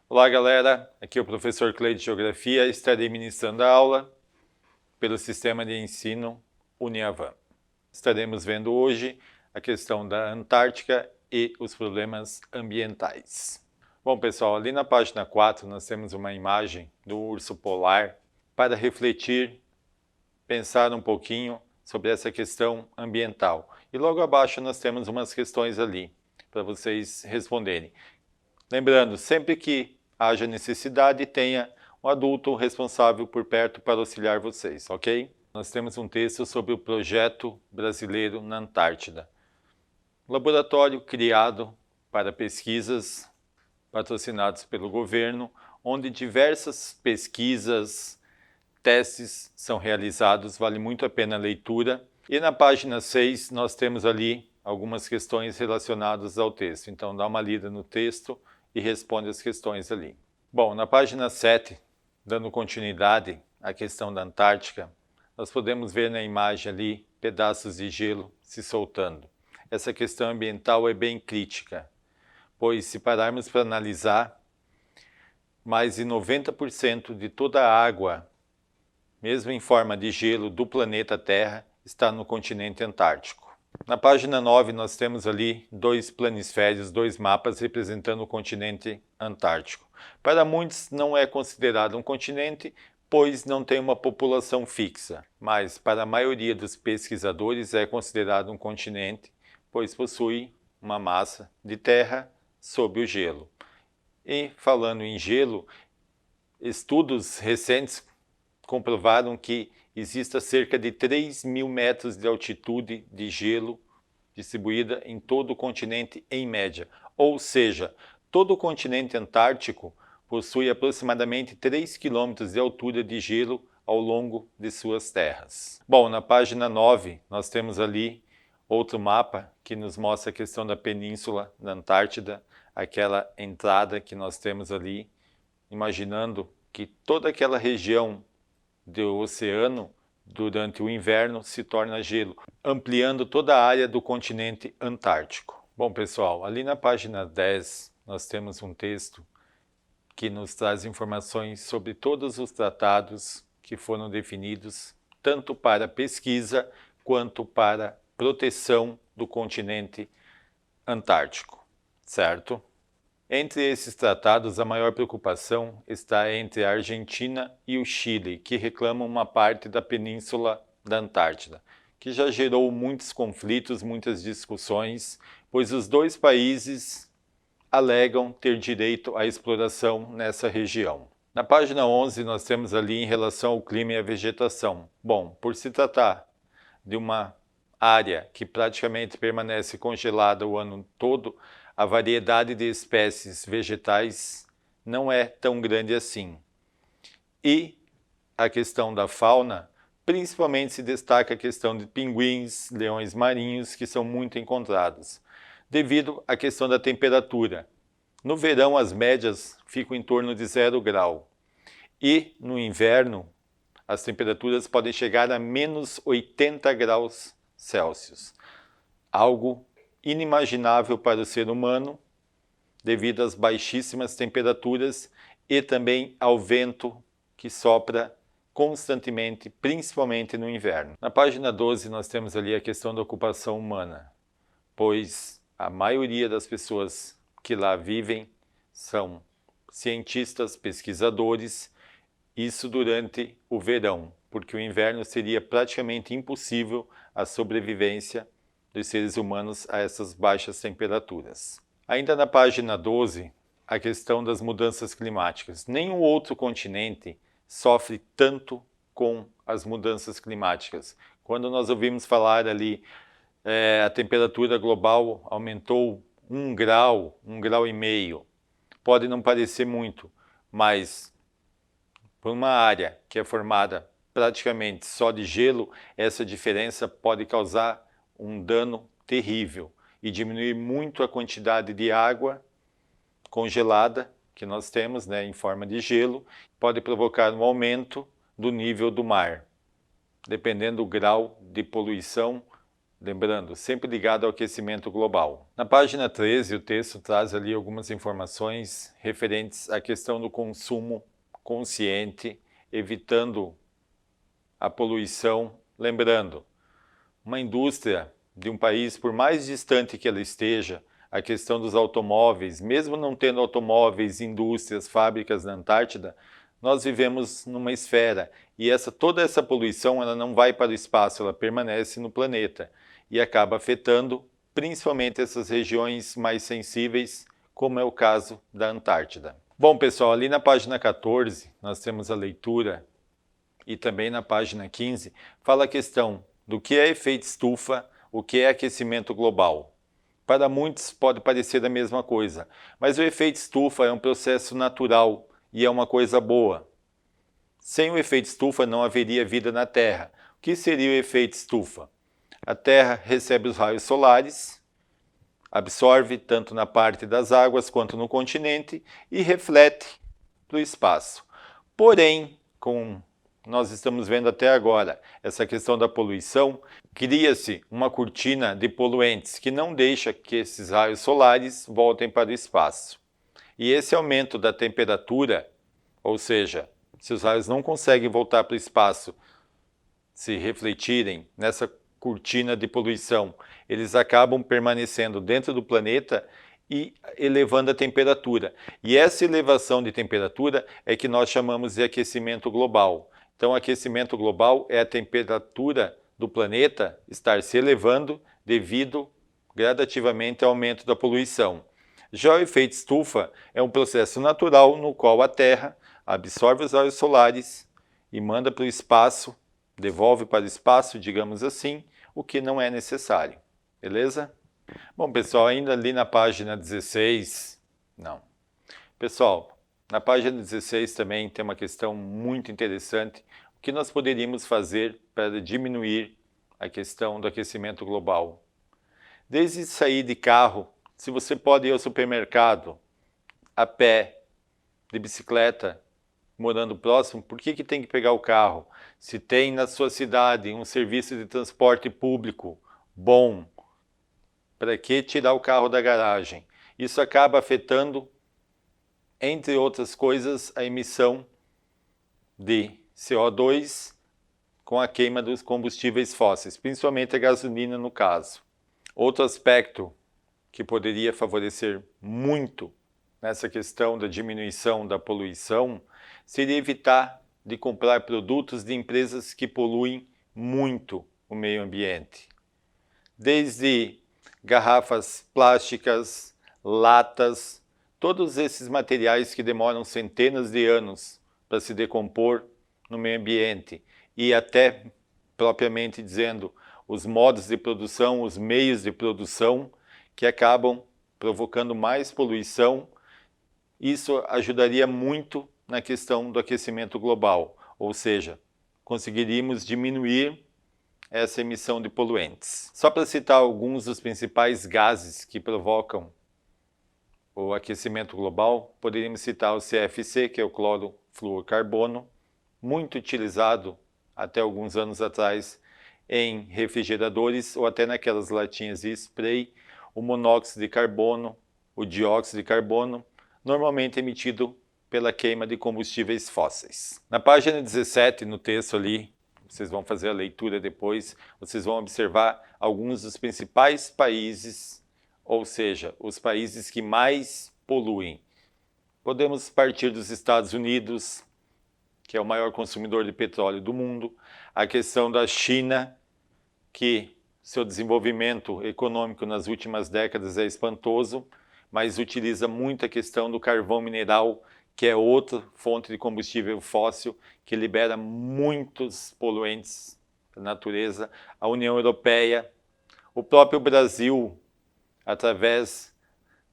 Olá galera, aqui é o professor Clay de Geografia, estarei ministrando a aula pelo Sistema de Ensino Uniavan. Estaremos vendo hoje a questão da Antártica e os problemas ambientais. Bom pessoal, ali na página 4 nós temos uma imagem do urso polar para refletir, pensar um pouquinho sobre essa questão ambiental. E logo abaixo nós temos umas questões ali para vocês responderem. Lembrando, sempre que haja necessidade, tenha um adulto responsável por perto para auxiliar vocês, ok? Nós temos um texto sobre o projeto brasileiro na Antártida. Laboratório criado para pesquisas patrocinados pelo governo, onde diversas pesquisas, testes são realizados, vale muito a pena a leitura. E na página 6 nós temos ali algumas questões relacionadas ao texto. Então dá uma lida no texto e responde as questões ali. Bom, na página 7, dando continuidade à questão da Antártica, nós podemos ver na imagem ali pedaços de gelo se soltando. Essa questão ambiental é bem crítica, pois se pararmos para analisar, mais de 90% de toda a água, mesmo em forma de gelo do planeta Terra, está no continente antártico. Na página 9 nós temos ali dois planisférios, dois mapas representando o continente antártico. Para muitos não é considerado um continente, pois não tem uma população fixa, mas para a maioria dos pesquisadores é considerado um continente, pois possui uma massa de terra sob o gelo. E falando em gelo, estudos recentes comprovaram que existe cerca de 3.000 metros de altitude de gelo distribuída em todo o continente em média. Ou seja, todo o continente antártico possui aproximadamente 3 km de altura de gelo ao longo de suas terras. Bom, na página 9 nós temos ali outro mapa que nos mostra a questão da península da Antártida, aquela entrada que nós temos ali, imaginando que toda aquela região do oceano durante o inverno se torna gelo, ampliando toda a área do continente antártico. Bom pessoal, ali na página 10 nós temos um texto que nos traz informações sobre todos os tratados que foram definidos tanto para pesquisa quanto para proteção do continente antártico, certo? Entre esses tratados, a maior preocupação está entre a Argentina e o Chile, que reclamam uma parte da península da Antártida, que já gerou muitos conflitos, muitas discussões, pois os dois países alegam ter direito à exploração nessa região. Na página 11 nós temos ali em relação ao clima e à vegetação. Bom, por se tratar de uma área que praticamente permanece congelada o ano todo, a variedade de espécies vegetais não é tão grande assim. E a questão da fauna, principalmente se destaca a questão de pinguins, leões marinhos, que são muito encontrados, devido à questão da temperatura. No verão, as médias ficam em torno de 0 grau. E no inverno, as temperaturas podem chegar a menos 80 graus Celsius. Algo inimaginável para o ser humano, devido às baixíssimas temperaturas e também ao vento que sopra constantemente, principalmente no inverno. Na página 12 nós temos ali a questão da ocupação humana, pois a maioria das pessoas que lá vivem são cientistas, pesquisadores, isso durante o verão, porque o inverno seria praticamente impossível a sobrevivência dos seres humanos a essas baixas temperaturas. Ainda na página 12, a questão das mudanças climáticas. Nenhum outro continente sofre tanto com as mudanças climáticas. Quando nós ouvimos falar ali, a temperatura global aumentou 1 grau, 1,5 grau, pode não parecer muito, mas por uma área que é formada praticamente só de gelo, essa diferença pode causar um dano terrível e diminuir muito a quantidade de água congelada que nós temos, em forma de gelo, pode provocar um aumento do nível do mar, dependendo do grau de poluição Lembrando, sempre ligado ao aquecimento global. Na página 13, o texto traz ali algumas informações referentes à questão do consumo consciente, evitando a poluição. Lembrando, uma indústria de um país, por mais distante que ela esteja, a questão dos automóveis, mesmo não tendo automóveis, indústrias, fábricas na Antártida, nós vivemos numa esfera e toda essa poluição ela não vai para o espaço, ela permanece no planeta e acaba afetando principalmente essas regiões mais sensíveis, como é o caso da Antártida. Bom, pessoal, ali na página 14 nós temos a leitura e também na página 15 fala a questão do que é efeito estufa, o que é aquecimento global. Para muitos pode parecer a mesma coisa, mas o efeito estufa é um processo natural e é uma coisa boa. Sem o efeito estufa não haveria vida na Terra. O que seria o efeito estufa? A Terra recebe os raios solares, absorve tanto na parte das águas quanto no continente e reflete para o espaço. Porém, como nós estamos vendo até agora, essa questão da poluição, cria-se uma cortina de poluentes que não deixa que esses raios solares voltem para o espaço. E esse aumento da temperatura, ou seja, se os raios não conseguem voltar para o espaço, se refletirem nessa cortina de poluição, eles acabam permanecendo dentro do planeta e elevando a temperatura. E essa elevação de temperatura é que nós chamamos de aquecimento global. Então, aquecimento global é a temperatura do planeta estar se elevando devido gradativamente ao aumento da poluição. Já o efeito estufa é um processo natural no qual a Terra absorve os raios solares e manda para o espaço, devolve para o espaço, digamos assim, o que não é necessário. Beleza? Bom, pessoal, ainda ali na página 16, não. Pessoal, na página 16 também tem uma questão muito interessante. O que nós poderíamos fazer para diminuir a questão do aquecimento global? Desde sair de carro, se você pode ir ao supermercado, a pé, de bicicleta, morando próximo, por que tem que pegar o carro? Se tem na sua cidade um serviço de transporte público bom, para que tirar o carro da garagem? Isso acaba afetando, entre outras coisas, a emissão de CO2 com a queima dos combustíveis fósseis, principalmente a gasolina no caso. Outro aspecto que poderia favorecer muito nessa questão da diminuição da poluição seria evitar de comprar produtos de empresas que poluem muito o meio ambiente. Desde garrafas plásticas, latas, todos esses materiais que demoram centenas de anos para se decompor no meio ambiente e até, propriamente dizendo, os modos de produção, os meios de produção que acabam provocando mais poluição. Isso ajudaria muito na questão do aquecimento global, ou seja, conseguiríamos diminuir essa emissão de poluentes. Só para citar alguns dos principais gases que provocam o aquecimento global, poderíamos citar o CFC, que é o clorofluorcarbono, muito utilizado até alguns anos atrás em refrigeradores ou até naquelas latinhas de spray, o monóxido de carbono, o dióxido de carbono, normalmente emitido pela queima de combustíveis fósseis. Na página 17, no texto ali, vocês vão fazer a leitura depois, vocês vão observar alguns dos principais países, ou seja, os países que mais poluem. Podemos partir dos Estados Unidos, que é o maior consumidor de petróleo do mundo, a questão da China, que seu desenvolvimento econômico nas últimas décadas é espantoso, mas utiliza muito a questão do carvão mineral, que é outra fonte de combustível fóssil que libera muitos poluentes da natureza. A União Europeia, o próprio Brasil, através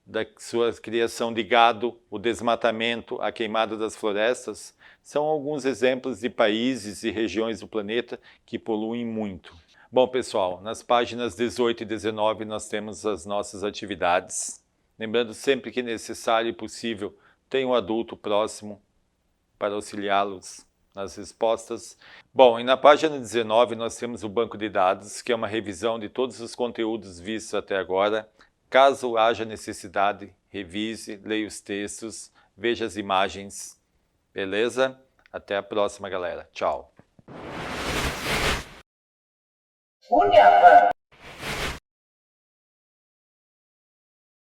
da sua criação de gado, o desmatamento, a queimada das florestas, são alguns exemplos de países e regiões do planeta que poluem muito. Bom, pessoal, nas páginas 18 e 19 nós temos as nossas atividades. Lembrando sempre que necessário e possível, tenha um adulto próximo para auxiliá-los nas respostas. Bom, e na página 19 nós temos o banco de dados, que é uma revisão de todos os conteúdos vistos até agora. Caso haja necessidade, revise, leia os textos, veja as imagens. Beleza? Até a próxima, galera. Tchau.